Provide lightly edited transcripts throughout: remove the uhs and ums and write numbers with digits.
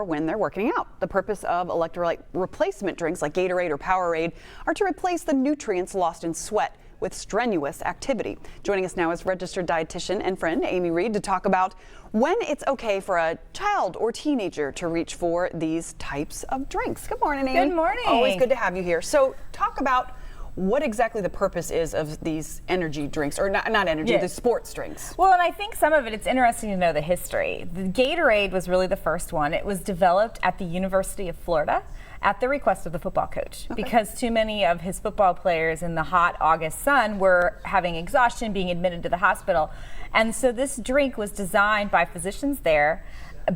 or when they're working out. The purpose of electrolyte replacement drinks like Gatorade or Powerade are to replace the nutrients lost in sweat with strenuous activity. Joining us now is registered dietitian and friend Amy Reed to talk about when it's okay for a child or teenager to reach for these types of drinks. Good morning, Amy. Good morning. Always good to have you here. So talk about what exactly the purpose is of these energy drinks, or not energy, the sports drinks. Well, and I think some of it's interesting to know the history. The Gatorade was really the first one. It was developed at the University of Florida at the request of the football coach, because too many of his football players in the hot August sun were having exhaustion, being admitted to the hospital. And so this drink was designed by physicians there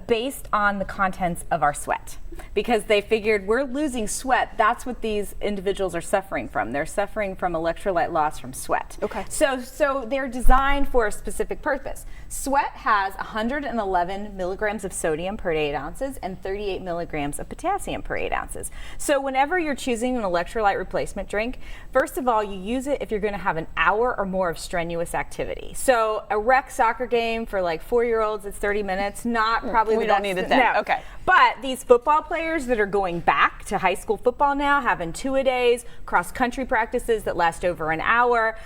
based on the contents of our sweat, because they figured we're losing sweat. That's what these individuals are suffering from. They're suffering from electrolyte loss from sweat. Okay. So they're designed for a specific purpose. Sweat has 111 milligrams of sodium per 8 ounces and 38 milligrams of potassium per 8 ounces. So whenever you're choosing an electrolyte replacement drink, first of all, you use it if you're going to have an hour or more of strenuous activity. So a rec soccer game for like 4-year-olds, it's 30 minutes, not probably we don't need it then. No. Okay. But these football players that are going back to high school football now, having 2-a-days, cross-country practices that last over an hour,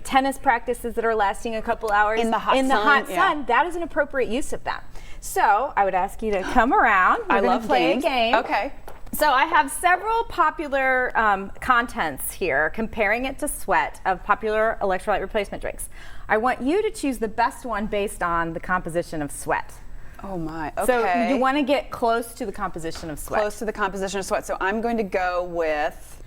tennis practices that are lasting a couple hours. In the hot sun, that is an appropriate use of them. So I would ask you to come around. I love play games. A game. Okay. So I have several popular contents here, comparing it to sweat of popular electrolyte replacement drinks. I want you to choose the best one based on the composition of sweat. Oh my, okay. So you want to get close to the composition of sweat. Close to the composition of sweat. So I'm going to go with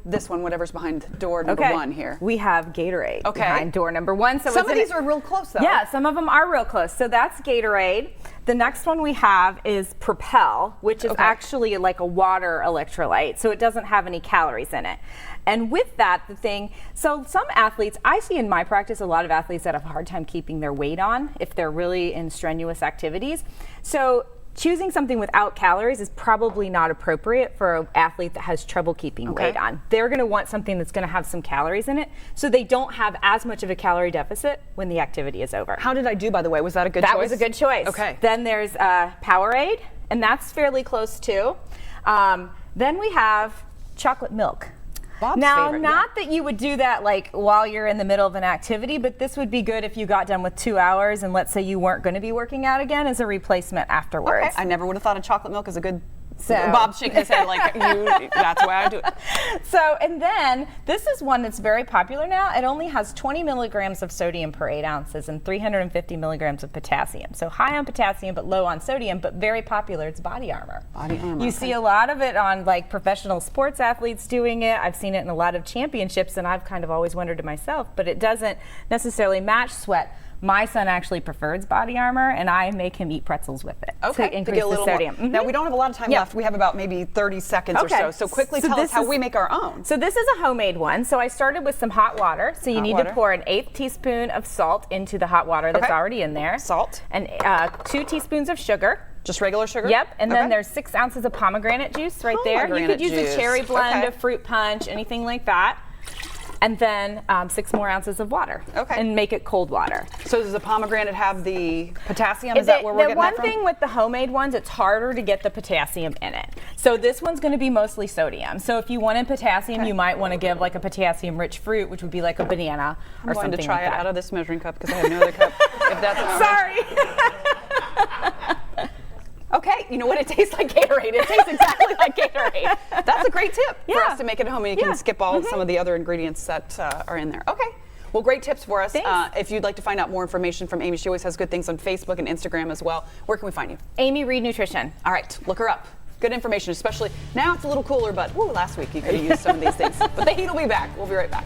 this one, whatever's behind door number 1 here. We have Gatorade behind door number 1. So some of these are real close though. Yeah, some of them are real close. So that's Gatorade. The next one we have is Propel, which is actually like a water electrolyte, so it doesn't have any calories in it. And with that, so some athletes, I see in my practice a lot of athletes that have a hard time keeping their weight on if they're really in strenuous activities. So choosing something without calories is probably not appropriate for an athlete that has trouble keeping weight on. They're going to want something that's going to have some calories in it, so they don't have as much of a calorie deficit when the activity is over. How did I do, by the way? Was that a good choice? That was a good choice. Okay. Then there's Powerade, and that's fairly close too. Then we have chocolate milk. Bob's now, favorite, not that you would do that like while you're in the middle of an activity, but this would be good if you got done with 2 hours and let's say you weren't going to be working out again as a replacement afterwards. Okay. I never would have thought of chocolate milk as a good. Bob's shaking his head like that's the way I do it. So, and then this is one that's very popular now. It only has 20 milligrams of sodium per 8 ounces and 350 milligrams of potassium. So high on potassium but low on sodium, but very popular. It's Body Armor. Body Armor. You see a lot of it on like professional sports athletes doing it. I've seen it in a lot of championships, and I've kind of always wondered to myself, but it doesn't necessarily match sweat. My son actually prefers Body Armor, and I make him eat pretzels with it to increase the sodium. Now, we don't have a lot of time left. We have about maybe 30 seconds or so. So quickly tell us how we make our own. So this is a homemade one. So I started with some hot water. So you need to pour an 1/8 teaspoon of salt into the hot water that's already in there. Salt. And 2 teaspoons of sugar. Just regular sugar? Yep. And then there's 6 ounces of pomegranate juice right there. You could use a cherry blend, a fruit punch, anything like that. And then 6 more ounces of water. Okay. And make it cold water. So does the pomegranate have the potassium? Is that where we're getting that from? The one thing with the homemade ones, it's harder to get the potassium in it. So this one's going to be mostly sodium. So if you wanted potassium, you might want to give like a potassium-rich fruit, which would be like a banana or something like that. I'm going to try it out of this measuring cup because I have no other cup. If that's Sorry. Okay, you know what? It tastes like Gatorade. It tastes exactly like Gatorade. That's a great tip for us to make it at home. And you can skip all some of the other ingredients that are in there. Okay. Well, great tips for us. If you'd like to find out more information from Amy, she always has good things on Facebook and Instagram as well. Where can we find you? Amy Reed Nutrition. All right, look her up. Good information, especially now it's a little cooler, but last week you could have used some of these things. But the heat will be back. We'll be right back.